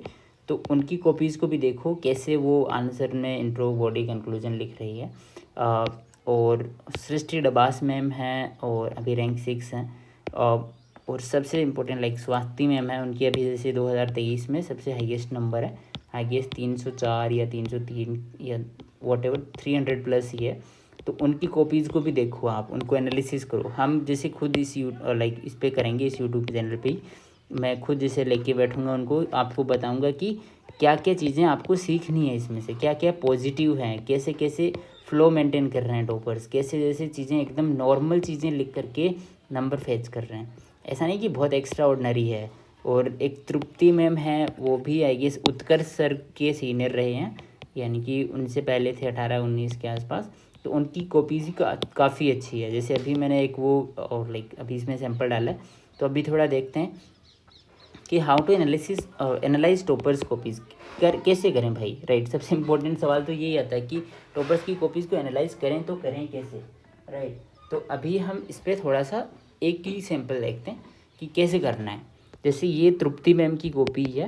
तो उनकी कॉपीज़ को भी देखो कैसे वो आंसर में इंट्रो बॉडी कंक्लूजन लिख रही है। और सृष्टि डबास मैम हैं और अभी रैंक 6 हैं। और सबसे इम्पोर्टेंट लाइक स्वाति मैम है, उनकी अभी जैसे 2023 में सबसे हाईएस्ट नंबर है, हाईएस्ट 304 या 303 या वॉटेवर 300+ ही है। तो उनकी कॉपीज़ को भी देखो आप, उनको एनालिसिस करो। हम जैसे खुद इस लाइक इस पे करेंगे, इस यूट्यूब चैनल पे ही मैं खुद जैसे लेके बैठूंगा उनको, आपको बताऊंगा कि क्या क्या चीज़ें आपको सीखनी है इसमें से, क्या क्या पॉजिटिव हैं, कैसे कैसे फ्लो मेंटेन कर रहे हैं टॉपर्स, कैसे जैसे चीज़ें एकदम नॉर्मल चीज़ें लिख करके नंबर फेच कर रहे हैं। ऐसा नहीं कि बहुत एक्स्ट्रा ऑर्डनरी है। और एक तृप्ति मैम है, वो भी आई गेस उत्कर्ष सर के सीनियर रहे हैं, यानी कि उनसे पहले थे 18-19 के आसपास। तो उनकी कॉपीज़ काफ़ी अच्छी है। जैसे अभी मैंने एक वो और लाइक अभी इसमें सैंपल डाला है, तो अभी थोड़ा देखते हैं कि how to analyse toppers copies कैसे करें भाई, राइट। सबसे इम्पोर्टेंट सवाल तो यही आता है कि टॉपर्स की कॉपीज़ को एनालाइज करें तो करें कैसे, राइट। तो अभी हम इस पर थोड़ा सा एक ही सैंपल देखते हैं कि कैसे करना है। जैसे ये तृप्ति मैम की कॉपी है,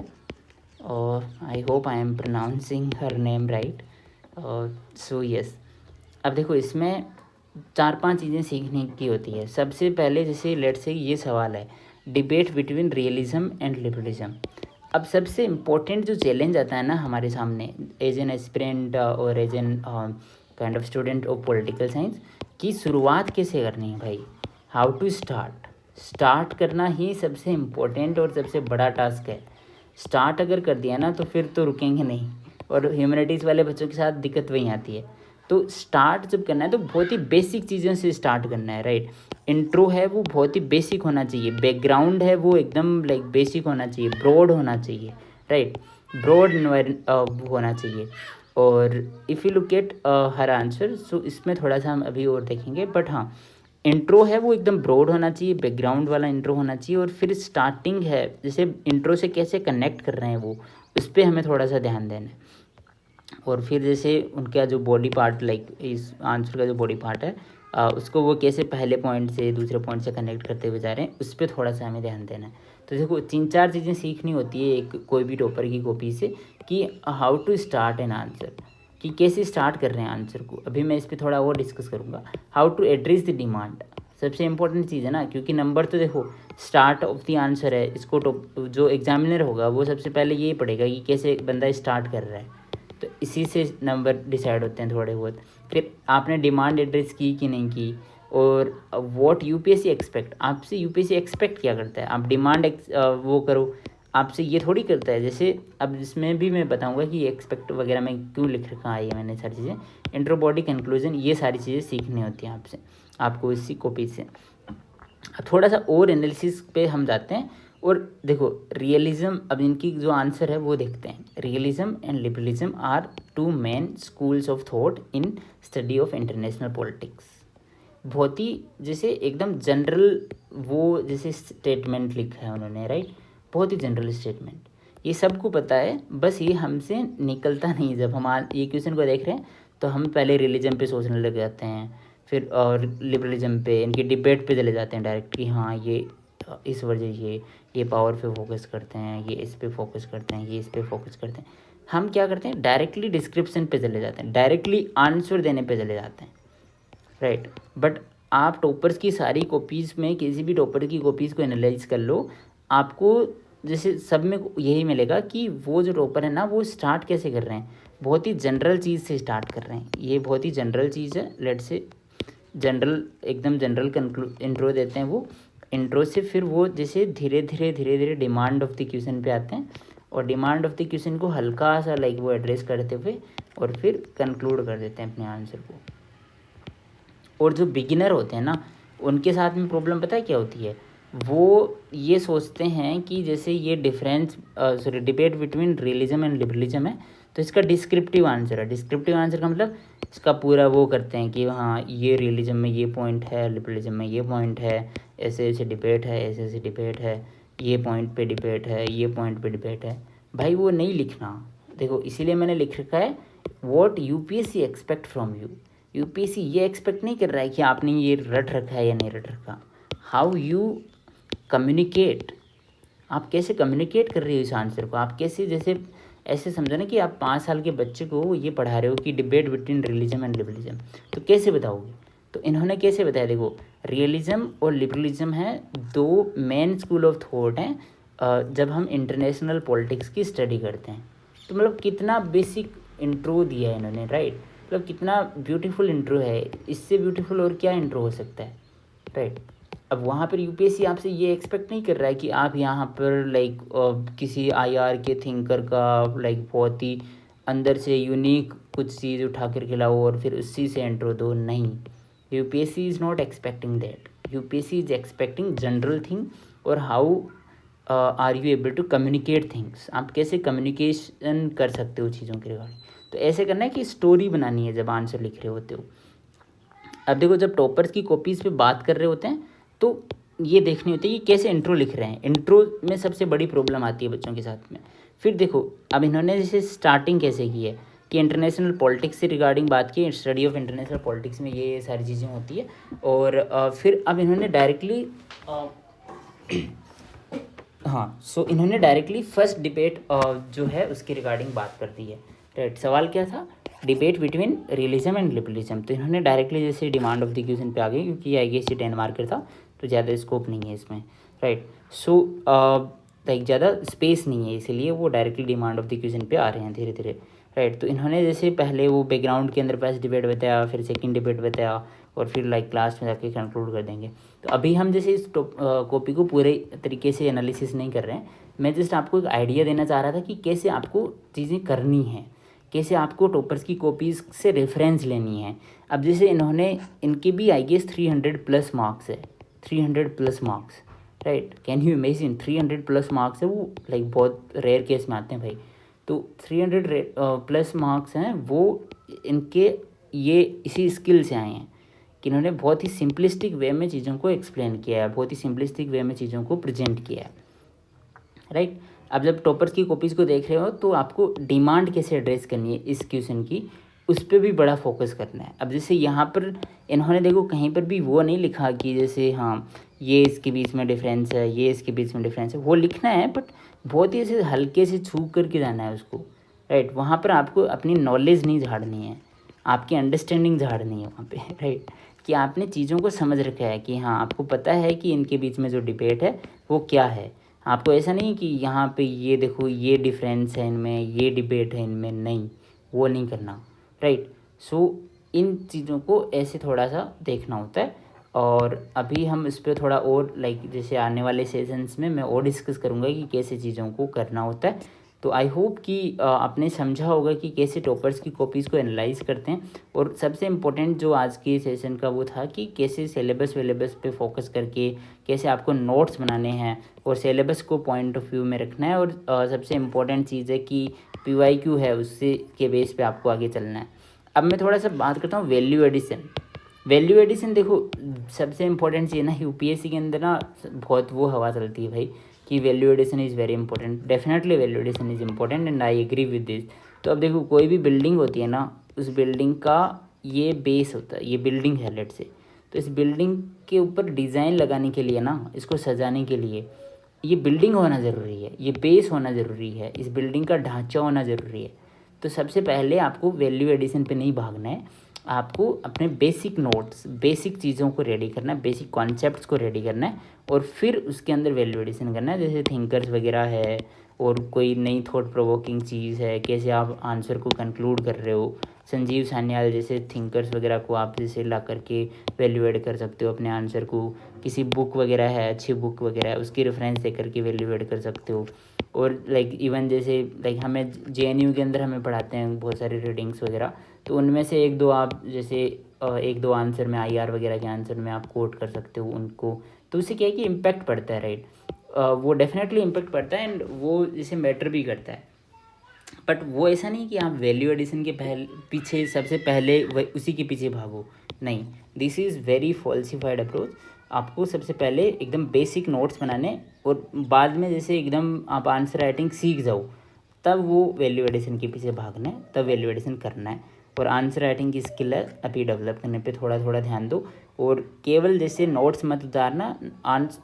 और I hope I am pronouncing her name right. So yes, अब देखो इसमें 4-5 चीज़ें सीखने की होती है। सबसे पहले जैसे लेट्स से ये सवाल है, debate between realism and liberalism. अब सबसे इम्पोर्टेंट जो चैलेंज आता है ना हमारे सामने एज एन एस्पिरेंट और as an kind of student of political science, की शुरुआत कैसे करनी है भाई, हाउ टू स्टार्ट करना ही सबसे इम्पोर्टेंट और सबसे बड़ा टास्क है। स्टार्ट अगर कर दिया ना तो फिर तो रुकेंगे नहीं, और ह्यूमैनिटीज़ वाले बच्चों के साथ दिक्कत वहीं आती है। तो स्टार्ट जब करना है तो बहुत ही बेसिक चीज़ों से स्टार्ट करना है, राइट। इंट्रो है वो बहुत ही बेसिक होना चाहिए, बैकग्राउंड है वो एकदम लाइक बेसिक होना चाहिए, ब्रॉड होना चाहिए, राइट। ब्रॉड होना चाहिए। और इफ़ यू लुक एट हर आंसर, सो इसमें थोड़ा सा हम अभी और देखेंगे, बट हाँ इंट्रो है वो एकदम ब्रॉड होना चाहिए, बैकग्राउंड वाला इंट्रो होना चाहिए। और फिर स्टार्टिंग है, जैसे इंट्रो से कैसे कनेक्ट कर रहे हैं वो, उस पर हमें थोड़ा सा ध्यान देना है। और फिर जैसे उनका जो बॉडी पार्ट, लाइक इस आंसर का जो बॉडी पार्ट है, उसको वो कैसे पहले पॉइंट से दूसरे पॉइंट से कनेक्ट करते हुए जा रहे हैं, उस पर थोड़ा सा हमें ध्यान देना है। तो देखो 3-4 चीज़ें सीखनी होती है एक कोई भी टॉपर की कॉपी से, कि how to start an answer, कि कैसे स्टार्ट कर रहे हैं आंसर को। अभी मैं इस पर थोड़ा और डिस्कस करूँगा। How to address the demand, सबसे इंपॉर्टेंट चीज़ है ना, क्योंकि नंबर तो देखो स्टार्ट ऑफ द आंसर है, इसको जो एग्जामिनर होगा वो सबसे पहले यही पढ़ेगा कि कैसे बंदा स्टार्ट कर रहा है, तो इसी से नंबर डिसाइड होते हैं थोड़े बहुत। फिर आपने डिमांड एड्रेस की कि नहीं की, और व्हाट यूपीएससी एक्सपेक्ट, आपसे यूपीएससी एक्सपेक्ट क्या करता है। आप डिमांड वो करो, आपसे ये थोड़ी करता है। जैसे अब इसमें भी मैं बताऊंगा कि एक्सपेक्ट वगैरह में क्यों लिख रखा है, ये मैंने सारी चीज़ें, इंट्रो बॉडी कंक्लूजन, ये सारी चीज़ें सीखनी होती हैं आपको इसी कॉपी से। अब थोड़ा सा और एनालिसिस पे हम जाते हैं। और देखो रियलिज्म, अब इनकी जो आंसर है वो देखते हैं। Realism and liberalism are 2 main schools of thought in study of international politics. बहुत ही जैसे एकदम जनरल वो जैसे स्टेटमेंट लिखा है उन्होंने, राइट। बहुत ही जनरल स्टेटमेंट, ये सबको पता है, बस ये हमसे निकलता नहीं। जब हम ये क्वेश्चन को देख रहे हैं तो हम पहले रिलीजन पे सोचने लग जाते हैं, फिर और लिबरलिज्म पे, इनकी डिबेट पे चले जाते हैं डायरेक्ट कि हाँ ये इस वजह ये पावर पे फोकस करते हैं, ये इस पे फोकस करते हैं, ये इस पे फोकस करते हैं। हम क्या करते हैं, डायरेक्टली डिस्क्रिप्शन पे चले जाते हैं, डायरेक्टली आंसर देने पे चले जाते हैं, राइट। बट आप टॉपर्स की सारी कॉपीज़ में किसी भी टॉपर की कॉपीज़ को एनालाइज कर लो, आपको जैसे सब में यही मिलेगा कि वो जो टॉपर है ना वो स्टार्ट कैसे कर रहे हैं, बहुत ही जनरल चीज़ से स्टार्ट कर रहे हैं। ये बहुत ही जनरल चीज़ है, लेट से जनरल एकदम जनरल इंट्रो देते हैं वो, इंट्रो से फिर वो जैसे धीरे धीरे डिमांड ऑफ द क्वेश्चन पे आते हैं, और डिमांड ऑफ द क्वेश्चन को हल्का सा लाइक वो एड्रेस करते हुए और फिर कंक्लूड कर देते हैं अपने आंसर को। और जो बिगिनर होते हैं ना उनके साथ में प्रॉब्लम पता है क्या होती है, वो ये सोचते हैं कि जैसे ये debate between realism and liberalism है, तो इसका डिस्क्रिप्टिव आंसर है। डिस्क्रिप्टिव आंसर का मतलब इसका पूरा वो करते हैं कि हाँ ये रियलिज्म में ये पॉइंट है, लिबरलिज्म में ये पॉइंट है, ऐसे ऐसे डिबेट है, ऐसे ऐसे डिबेट है, ये पॉइंट पे डिबेट है, ये पॉइंट पे डिबेट है। भाई वो नहीं लिखना। देखो इसीलिए मैंने लिख रखा है what UPSC expect from you. UPSC ये एक्सपेक्ट नहीं कर रहा है कि आपने ये रट रखा है या नहीं रट रखा, हाउ यू कम्युनिकेट, आप कैसे कम्युनिकेट कर रहे हो इस आंसर को। आप कैसे, जैसे ऐसे समझो ना कि आप 5 साल के बच्चे को ये पढ़ा रहे हो कि debate between religion and liberalism, तो कैसे बताओगे। तो इन्होंने कैसे बताया, देखो रियलिज्म और लिबरलिज्म है 2 मेन स्कूल ऑफ थॉट हैं जब हम इंटरनेशनल पॉलिटिक्स की स्टडी करते हैं। तो मतलब कितना बेसिक इंट्रो दिया है इन्होंने, राइट। मतलब कितना ब्यूटीफुल इंट्रो है, इससे ब्यूटीफुल और क्या इंट्रो हो सकता है, राइट। अब वहाँ पर यूपीएससी आपसे ये एक्सपेक्ट नहीं कर रहा है कि आप यहाँ पर लाइक किसी आईआर के थिंकर का लाइक बहुत ही अंदर से यूनिक कुछ चीज़ उठा कर के लाओ और फिर उसी से इंट्रो दो। नहीं, UPSC is not expecting that. UPSC is expecting general thing और how are you able to communicate things. आप कैसे कम्युनिकेशन कर सकते हो चीज़ों के रिगार्डिंग। तो ऐसे करना है कि स्टोरी बनानी है जब आंसर लिख रहे होते हो। अब देखो, जब टॉपर्स की कॉपीज़ पे बात कर रहे होते हैं तो ये देखनी होती है कि कैसे इंट्रो लिख रहे हैं। इंट्रो में सबसे बड़ी प्रॉब्लम आती है बच्चों के साथ में। फिर देखो, अब इन्होंने जैसे स्टार्टिंग कैसे की है कि इंटरनेशनल पॉलिटिक्स से रिगार्डिंग बात की, स्टडी ऑफ इंटरनेशनल पॉलिटिक्स में ये सारी चीज़ें होती है। और फिर अब इन्होंने डायरेक्टली हाँ, सो इन्होंने डायरेक्टली फर्स्ट डिबेट जो है उसकी रिगार्डिंग बात कर दी है। राइट, सवाल क्या था? Debate between realism and liberalism. तो इन्होंने डायरेक्टली जैसे डिमांड ऑफ द क्वेश्चन पे आ गई, क्योंकि आई गेस ये 10 मार्कर था तो ज़्यादा स्कोप नहीं है इसमें। राइट, सो लाइक ज़्यादा स्पेस नहीं है, इसीलिए वो directly demand of the question पे आ रहे हैं धीरे धीरे। राइट, तो इन्होंने जैसे पहले वो बैकग्राउंड के अंदर फर्स्ट डिबेट बताया, फिर सेकंड डिबेट बताया, और फिर लाइक क्लास में जाके कंक्लूड कर देंगे। तो अभी हम जैसे इस कॉपी को पूरे तरीके से एनालिसिस नहीं कर रहे हैं। मैं जस्ट आपको एक आइडिया देना चाह रहा था कि कैसे आपको चीज़ें करनी हैं, कैसे आपको टॉपर्स की कॉपीज़ से रेफरेंस लेनी है। अब जैसे इन्होंने, इनके भी आई गेस 300+ मार्क्स है, 300+ marks. Right, can you imagine 300+ marks है वो, लाइक बहुत रेयर केस में आते हैं भाई। तो 300+ मार्क्स हैं वो, इनके ये इसी स्किल से आए हैं कि इन्होंने बहुत ही सिंपलिस्टिक वे में चीज़ों को एक्सप्लेन किया है, बहुत ही सिंपलिस्टिक वे में चीज़ों को प्रेजेंट किया है। राइट, अब जब टॉपर्स की कॉपीज़ को देख रहे हो तो आपको डिमांड कैसे एड्रेस करनी है इस क्वेश्चन की, उस पर भी बड़ा फोकस करना है। अब जैसे यहाँ पर इन्होंने देखो कहीं पर भी वो नहीं लिखा कि जैसे हाँ ये इसके बीच में डिफरेंस है, ये इसके बीच में डिफरेंस है, वो लिखना है बट बहुत ही ऐसे हल्के से छू करके जाना है उसको। राइट, वहाँ पर आपको अपनी नॉलेज नहीं झाड़नी है, आपकी अंडरस्टैंडिंग झाड़नी है वहाँ पे। राइट, कि आपने चीज़ों को समझ रखा है कि हाँ आपको पता है कि इनके बीच में जो डिबेट है वो क्या है। आपको ऐसा नहीं कि यहाँ पे ये देखो ये डिफरेंस है इनमें, ये डिबेट है इनमें, नहीं, वो नहीं करना। राइट, सो इन चीज़ों को ऐसे थोड़ा सा देखना होता है। और अभी हम इस पर थोड़ा और लाइक जैसे आने वाले सेशंस में मैं और डिस्कस करूँगा कि कैसे चीज़ों को करना होता है। तो आई होप कि आपने समझा होगा कि कैसे टॉपर्स की कॉपीज़ को एनालाइज करते हैं। और सबसे इम्पोर्टेंट जो आज के सेशन का वो था कि कैसे सिलेबस वेलेबस पे फोकस करके कैसे आपको नोट्स बनाने हैं और सिलेबस को पॉइंट ऑफ व्यू में रखना है। और सबसे इम्पोर्टेंट चीज़ है कि PYQ है उससे के बेस पे आपको आगे चलना है। अब मैं थोड़ा सा बात करता हूँ वैल्यू एडिशन। वैल्यू एडिशन देखो सबसे इम्पोर्टेंट चीज़ ना, यूपीएससी के अंदर ना बहुत वो हवा चलती है भाई कि value addition is very important. Definitely value addition is important and I agree with this. तो अब देखो कोई भी बिल्डिंग होती है ना, उस बिल्डिंग का ये बेस होता है, ये बिल्डिंग है लेट से, तो इस बिल्डिंग के ऊपर डिज़ाइन लगाने के लिए ना, इसको सजाने के लिए ये बिल्डिंग होना ज़रूरी है, ये बेस होना ज़रूरी है, इस बिल्डिंग का ढांचा होना ज़रूरी है। तो सबसे पहले आपको वैल्यू एडिशन पे नहीं भागना है, आपको अपने बेसिक नोट्स, बेसिक चीज़ों को रेडी करना है, बेसिक कॉन्सेप्ट्स को रेडी करना है और फिर उसके अंदर वैल्यू एडिशन करना है। जैसे थिंकर्स वगैरह है और कोई नई थॉट प्रोवोकिंग चीज़ है, कैसे आप आंसर को कंक्लूड कर रहे हो। संजीव सान्याल जैसे थिंकर्स वगैरह को आप जैसे ला करके वैल्यू एड कर सकते हो अपने आंसर को। किसी बुक वगैरह है, अच्छी बुक वगैरह है, उसकी रेफरेंस दे करके वैल्यू एड कर सकते हो। और लाइक इवन जैसे लाइक हमें JNU के अंदर हमें पढ़ाते हैं बहुत सारी रीडिंग्स वगैरह, तो उनमें से एक दो आप जैसे एक दो आंसर में IR वगैरह के आंसर में आप कोट कर सकते हो उनको। तो उससे क्या है कि इम्पैक्ट पड़ता है। राइट, वो डेफिनेटली इम्पैक्ट पड़ता है एंड वो जैसे मैटर भी करता है। बट वो ऐसा नहीं कि आप वैल्यू एडिशन के पीछे सबसे पहले उसी के पीछे भागो, नहीं, this is very falsified approach. आपको सबसे पहले एकदम बेसिक नोट्स बनाने और बाद में जैसे एकदम आप आंसर राइटिंग सीख जाओ तब वो वैल्यू एडिशन के पीछे भागना है, तब वैल्यू एडिशन करना है। और आंसर राइटिंग की स्किल है अभी डेवलप करने पे थोड़ा थोड़ा ध्यान दो और केवल जैसे नोट्स मत उतारना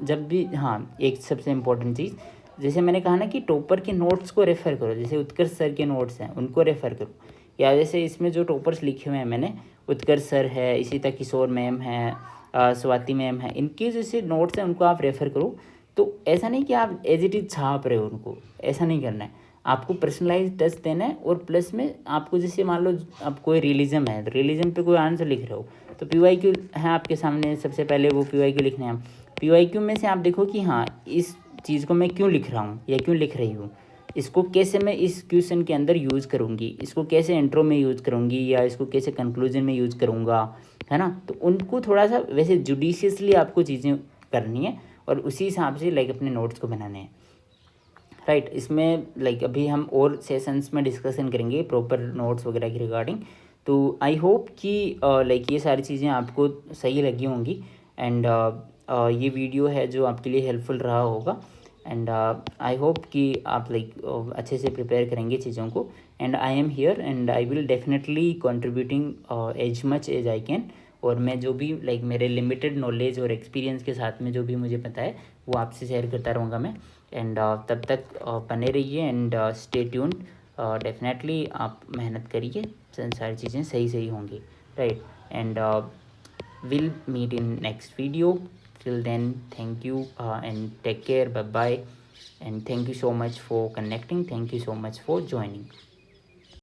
जब भी। हाँ, एक सबसे इम्पोर्टेंट चीज़, जैसे मैंने कहा ना कि टॉपर के नोट्स को रेफ़र करो, जैसे उत्कर्ष सर के नोट्स हैं उनको रेफ़र करो, या जैसे इसमें जो टॉपर्स लिखे हुए हैं मैंने, उत्कर्ष सर है, इसी तरह किशोर मैम है, स्वाति मैम है, इनके जैसे नोट्स हैं उनको आप रेफ़र करो। तो ऐसा नहीं कि आप एज इट इज़ छाप रहे हो उनको, ऐसा नहीं करना है, आपको पर्सनलाइज टच देना है। और प्लस में आपको जैसे मान लो आप कोई रिलीजन है, तो रिलीजन पे कोई आंसर लिख रहे हो तो PYQ है आपके सामने, सबसे पहले वो PYQ लिखना है। PYQ में से आप देखो कि हाँ इस चीज़ को मैं क्यों लिख रहा हूँ या क्यों लिख रही हूँ, इसको कैसे मैं इस क्वेश्चन के अंदर यूज़ करूँगी, इसको कैसे इंट्रो में यूज़ करूँगी या इसको कैसे कंक्लूजन में यूज़ करूँगा, है ना। तो उनको थोड़ा सा वैसे जुडिशियसली आपको चीज़ें करनी है और उसी हिसाब से लाइक अपने नोट्स को बनाने हैं, राइट। इसमें लाइक अभी हम और सेशंस में डिस्कशन करेंगे प्रॉपर नोट्स वगैरह की रिगार्डिंग। तो आई होप कि लाइक ये सारी चीज़ें आपको सही लगी होंगी एंड ये वीडियो है जो आपके लिए हेल्पफुल रहा होगा एंड आई होप कि आप लाइक अच्छे से प्रिपेयर करेंगे चीज़ों को and I am here and I will definitely contributing as much as I can. और मैं जो भी लाइक मेरे लिमिटेड नॉलेज और एक्सपीरियंस के साथ में जो भी मुझे पता है वो आपसे शेयर करता रहूँगा मैं एंड तब तक बने रहिए एंड स्टे ट्यून्ड। डेफिनेटली आप मेहनत करिए, सारी चीज़ें सही सही होंगी, right. And we'll meet in next video. Till then, thank you and take care. Bye bye. And thank you so much for connecting. Thank you so much for joining.